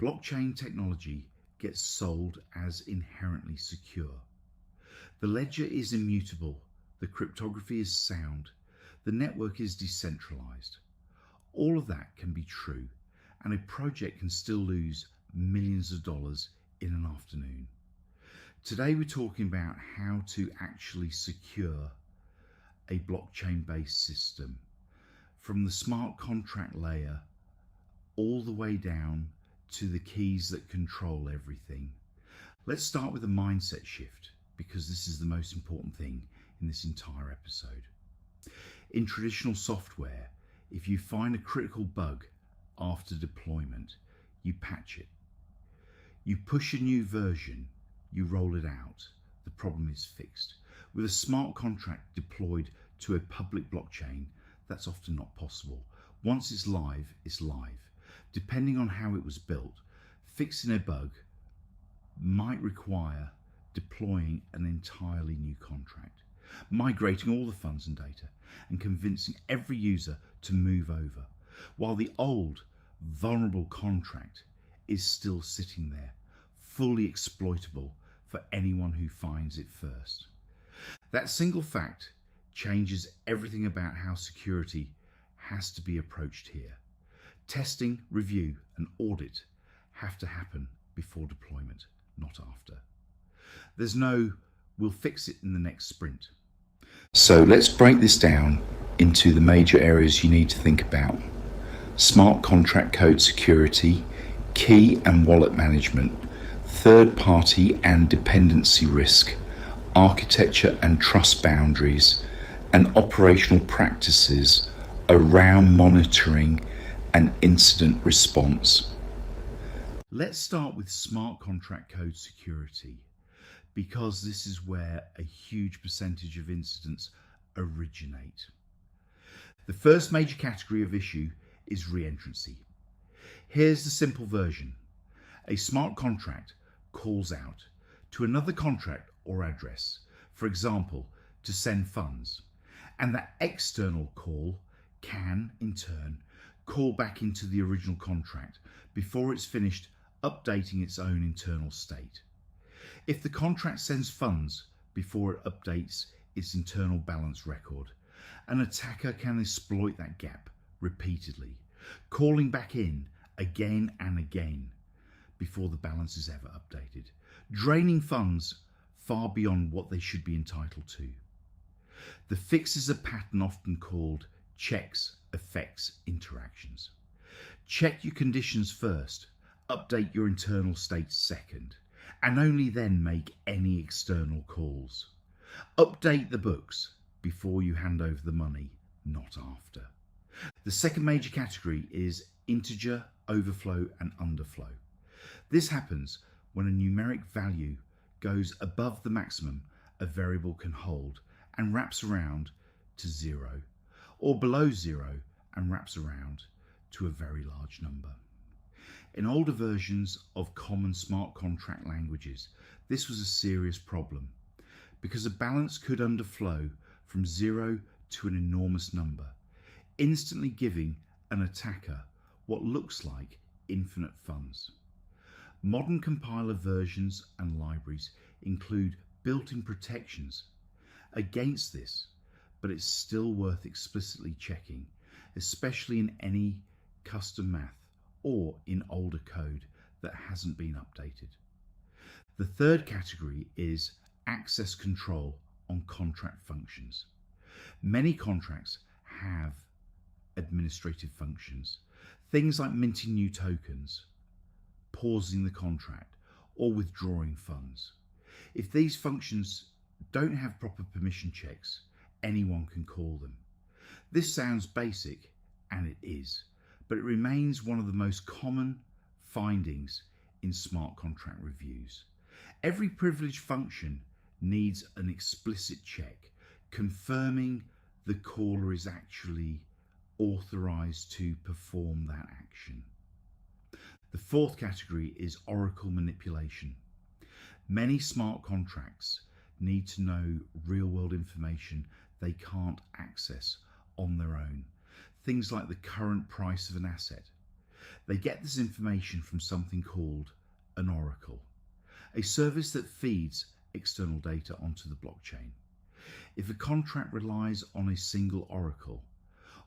Blockchain technology gets sold as inherently secure. The ledger is immutable, the cryptography is sound, the network is decentralized. All of that can be true, and a project can still lose millions of dollars in an afternoon. Today we're talking about how to actually secure a blockchain-based system, from the smart contract layer all the way down to the keys that control everything. Let's start with a mindset shift, because this is the most important thing in this entire episode. In traditional software, if you find a critical bug after deployment, you patch it. You push a new version, you roll it out, the problem is fixed. With a smart contract deployed to a public blockchain, that's often not possible. Once it's live, it's live. Depending on how it was built, fixing a bug might require deploying an entirely new contract, migrating all the funds and data, and convincing every user to move over, while the old, vulnerable contract is still sitting there, fully exploitable for anyone who finds it first. That single fact changes everything about how security has to be approached here. Testing, review, and audit have to happen before deployment, not after. There's no, we'll fix it in the next sprint. So let's break this down into the major areas you need to think about. Smart contract code security, key and wallet management, third-party and dependency risk, architecture and trust boundaries, and operational practices around monitoring and incident response. Let's start with smart contract code security, because this is where a huge percentage of incidents originate. The first major category of issue is reentrancy. Here's the simple version. A smart contract calls out to another contract or address, for example, to send funds, and that external call can, in turn, call back into the original contract before it's finished updating its own internal state. If the contract sends funds before it updates its internal balance record, an attacker can exploit that gap repeatedly, calling back in again and again before the balance is ever updated, draining funds far beyond what they should be entitled to. The fix is a pattern often called checks, effects, interactions. Check your conditions first, update your internal state second, and only then make any external calls. Update the books before you hand over the money, not after. The second major category is integer, overflow, and underflow. This happens when a numeric value goes above the maximum a variable can hold and wraps around to 0, or below 0 and wraps around to a very large number. In older versions of common smart contract languages, this was a serious problem, because a balance could underflow from 0 to an enormous number, instantly giving an attacker what looks like infinite funds. Modern compiler versions and libraries include built-in protections against this, but it's still worth explicitly checking, especially in any custom math or in older code that hasn't been updated. The third category is access control on contract functions. Many contracts have administrative functions, things like minting new tokens, pausing the contract, or withdrawing funds. If these functions don't have proper permission checks, anyone can call them. This sounds basic, and it is, but it remains one of the most common findings in smart contract reviews. Every privileged function needs an explicit check confirming the caller is actually authorized to perform that action. The fourth category is oracle manipulation. Many smart contracts need to know real-world information they can't access on their own. Things like the current price of an asset. They get this information from something called an oracle, a service that feeds external data onto the blockchain. If a contract relies on a single oracle,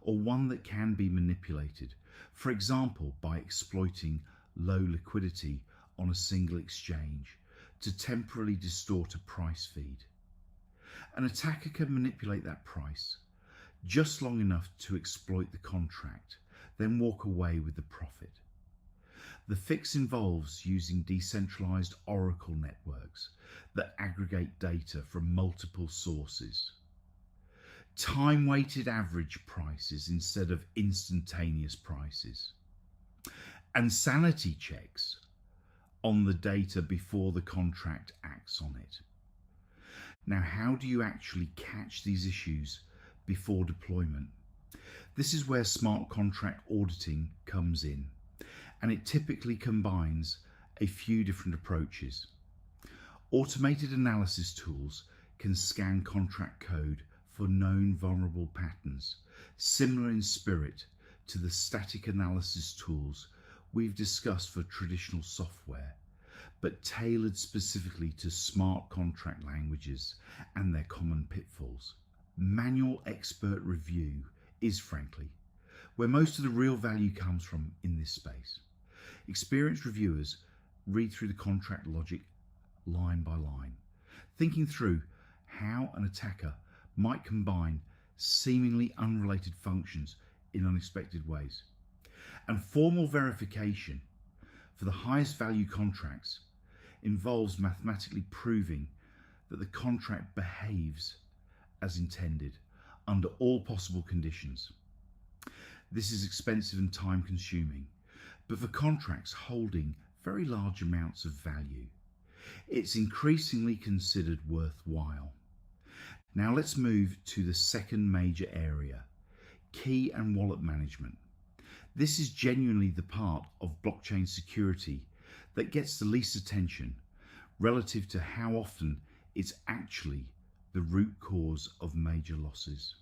or one that can be manipulated, for example by exploiting low liquidity on a single exchange to temporarily distort a price feed, an attacker can manipulate that price just long enough to exploit the contract, then walk away with the profit. The fix involves using decentralized oracle networks that aggregate data from multiple sources, time-weighted average prices instead of instantaneous prices, and sanity checks on the data before the contract acts on it. Now, how do you actually catch these issues before deployment? This is where smart contract auditing comes in, and it typically combines a few different approaches. Automated analysis tools can scan contract code for known vulnerable patterns, similar in spirit to the static analysis tools we've discussed for traditional software, but tailored specifically to smart contract languages and their common pitfalls. Manual expert review is, frankly, where most of the real value comes from in this space. Experienced reviewers read through the contract logic line by line, thinking through how an attacker might combine seemingly unrelated functions in unexpected ways. And formal verification for the highest value contracts involves mathematically proving that the contract behaves as intended under all possible conditions. This is expensive and time consuming, but for contracts holding very large amounts of value, it's increasingly considered worthwhile. Now let's move to the second major area, key and wallet management. This is genuinely the part of blockchain security that gets the least attention relative to how often it's actually the root cause of major losses.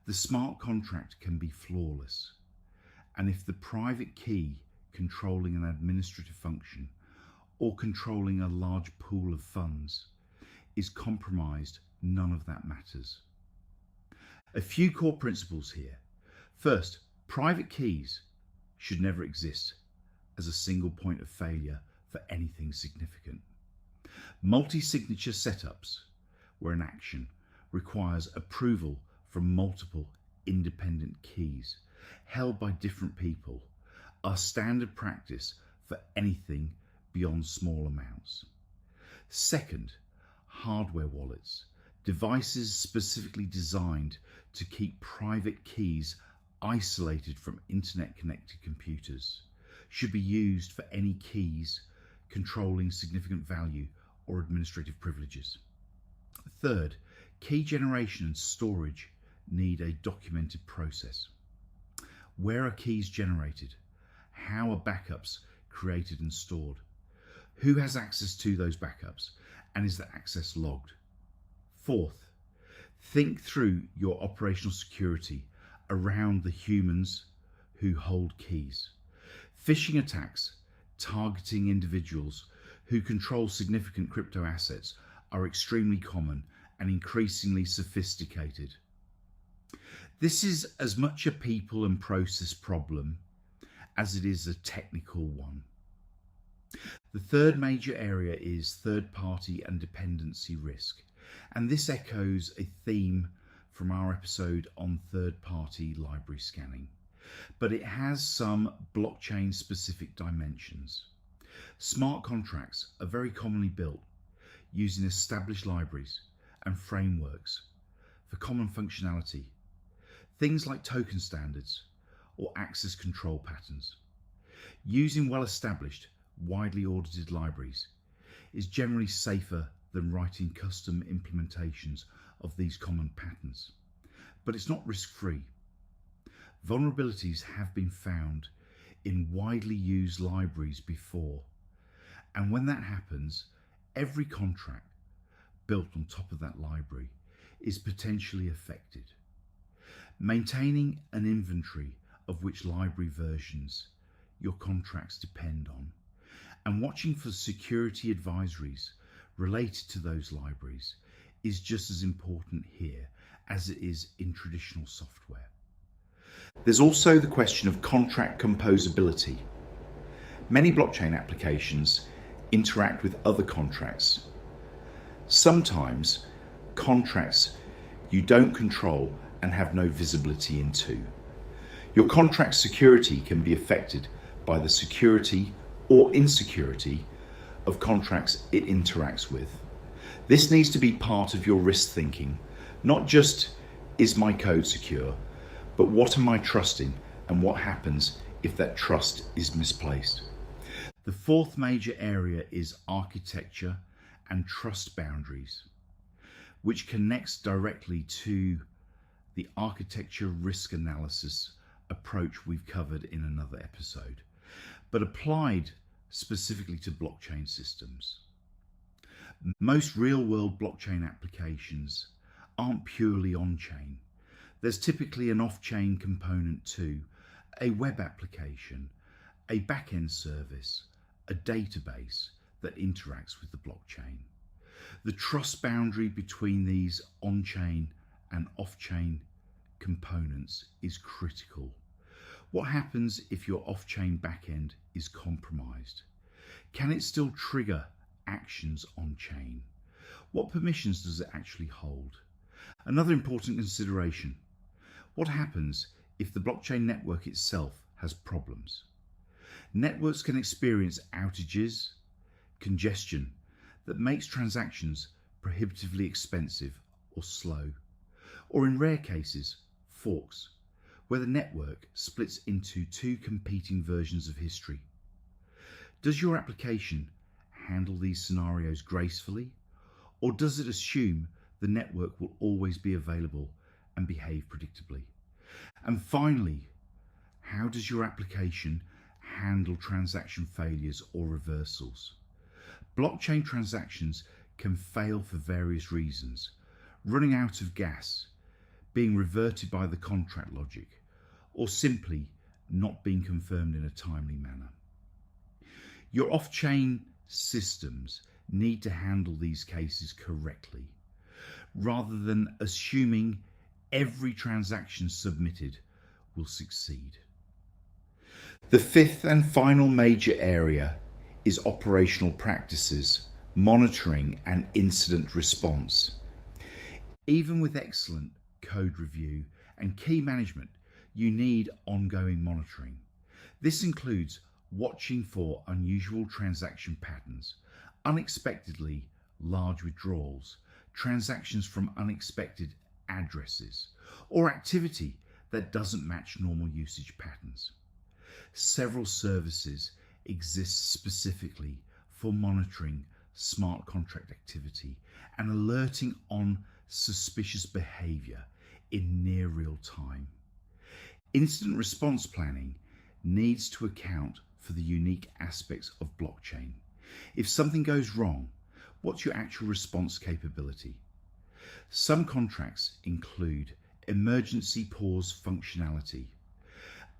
The smart contract can be flawless, and if the private key controlling an administrative function or controlling a large pool of funds is compromised, none of that matters. A few core principles here. First, private keys should never exist as a single point of failure for anything significant. Multi-signature setups, where an action requires approval from multiple independent keys held by different people, are standard practice for anything beyond small amounts. Second, hardware wallets, devices specifically designed to keep private keys isolated from internet-connected computers, should be used for any keys controlling significant value or administrative privileges. Third, key generation and storage need a documented process. Where are keys generated? How are backups created and stored? Who has access to those backups, and is that access logged? Fourth, think through your operational security around the humans who hold keys. Phishing attacks targeting individuals who control significant crypto assets are extremely common and increasingly sophisticated. This is as much a people and process problem as it is a technical one. The third major area is third-party and dependency risk, and this echoes a theme from our episode on third-party library scanning, but it has some blockchain-specific dimensions. Smart contracts are very commonly built using established libraries and frameworks for common functionality, things like token standards or access control patterns. Using well-established, widely audited libraries is generally safer than writing custom implementations of these common patterns, but it's not risk-free. Vulnerabilities have been found in widely used libraries before, and when that happens, every contract built on top of that library is potentially affected. Maintaining an inventory of which library versions your contracts depend on, and watching for security advisories related to those libraries is just as important here as it is in traditional software. There's also the question of contract composability. Many blockchain applications interact with other contracts. Sometimes contracts you don't control and have no visibility into. Your contract security can be affected by the security or insecurity of contracts it interacts with. This needs to be part of your risk thinking, not just, is my code secure, but what am I trusting and what happens if that trust is misplaced. The fourth major area is architecture and trust boundaries, which connects directly to the architecture risk analysis approach we've covered in another episode, but applied specifically to blockchain systems. Most real-world blockchain applications aren't purely on-chain. There's typically an off-chain component too, a web application, a back-end service, a database that interacts with the blockchain. The trust boundary between these on-chain and off-chain components is critical. What happens if your off-chain backend is compromised? Can it still trigger actions on-chain? What permissions does it actually hold? Another important consideration: what happens if the blockchain network itself has problems? Networks can experience outages, congestion that makes transactions prohibitively expensive or slow, or in rare cases, forks, where the network splits into two competing versions of history. Does your application handle these scenarios gracefully, or does it assume the network will always be available and behave predictably? And finally, how does your application handle transaction failures or reversals? Blockchain transactions can fail for various reasons: running out of gas, being reverted by the contract logic, or simply not being confirmed in a timely manner. Your off-chain systems need to handle these cases correctly, rather than assuming every transaction submitted will succeed. The fifth and final major area is operational practices, monitoring, and incident response. Even with excellent code review and key management, you need ongoing monitoring. This includes watching for unusual transaction patterns, unexpectedly large withdrawals, transactions from unexpected addresses, or activity that doesn't match normal usage patterns. Several services exist specifically for monitoring smart contract activity and alerting on suspicious behavior in near real time. Incident response planning needs to account for the unique aspects of blockchain. If something goes wrong, what's your actual response capability? Some contracts include emergency pause functionality,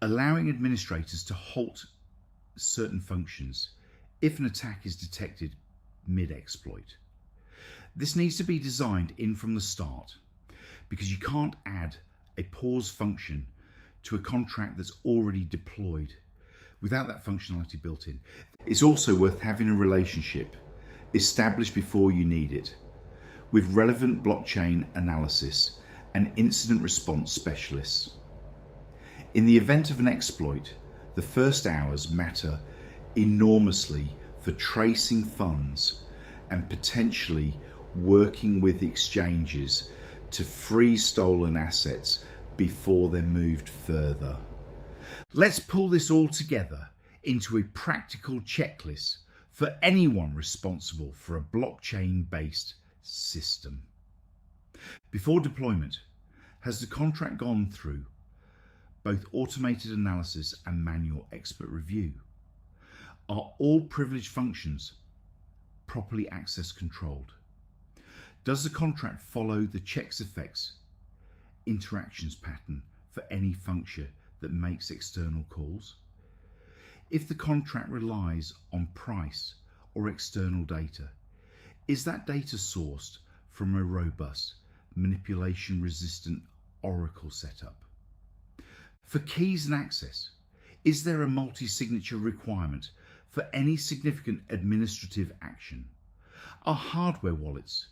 allowing administrators to halt certain functions if an attack is detected mid-exploit. This needs to be designed in from the start, because you can't add a pause function to a contract that's already deployed without that functionality built in. It's also worth having a relationship established before you need it with relevant blockchain analysis and incident response specialists. In the event of an exploit, the first hours matter enormously for tracing funds and potentially working with exchanges to free stolen assets before they're moved further. Let's pull this all together into a practical checklist for anyone responsible for a blockchain-based system. Before deployment, has the contract gone through both automated analysis and manual expert review? Are all privileged functions properly access controlled? Does the contract follow the checks effects interactions pattern for any function that makes external calls? If the contract relies on price or external data, is that data sourced from a robust, manipulation-resistant Oracle setup? For keys and access, is there a multi-signature requirement for any significant administrative action? Are hardware wallets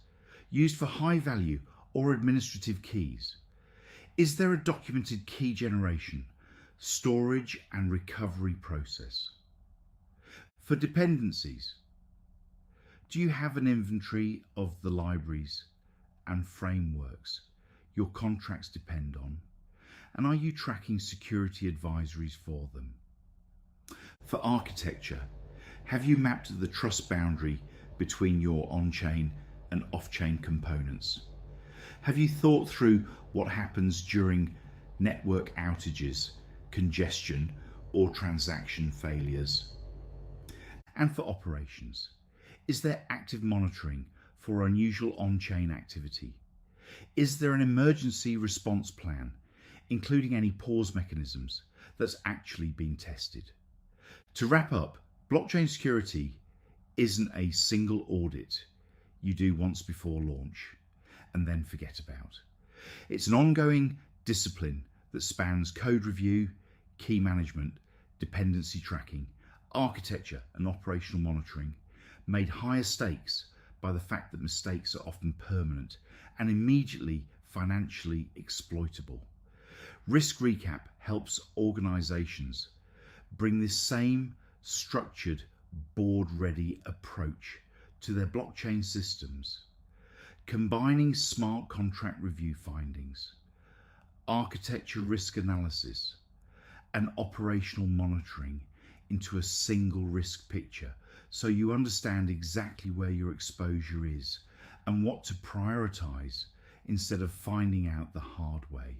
used for high-value or administrative keys? Is there a documented key generation, storage and recovery process? For dependencies, do you have an inventory of the libraries and frameworks your contracts depend on? And are you tracking security advisories for them? For architecture, have you mapped the trust boundary between your on-chain and off-chain components? Have you thought through what happens during network outages, congestion, or transaction failures? And for operations, is there active monitoring for unusual on-chain activity? Is there an emergency response plan, including any pause mechanisms, that's actually been tested? To wrap up, blockchain security isn't a single audit you do once before launch and then forget about. It's an ongoing discipline that spans code review, key management, dependency tracking, architecture and operational monitoring, made higher stakes by the fact that mistakes are often permanent and immediately financially exploitable. RiskRecap helps organizations bring this same structured, board-ready approach to their blockchain systems, combining smart contract review findings, architecture risk analysis, and operational monitoring into a single risk picture, so you understand exactly where your exposure is and what to prioritize instead of finding out the hard way.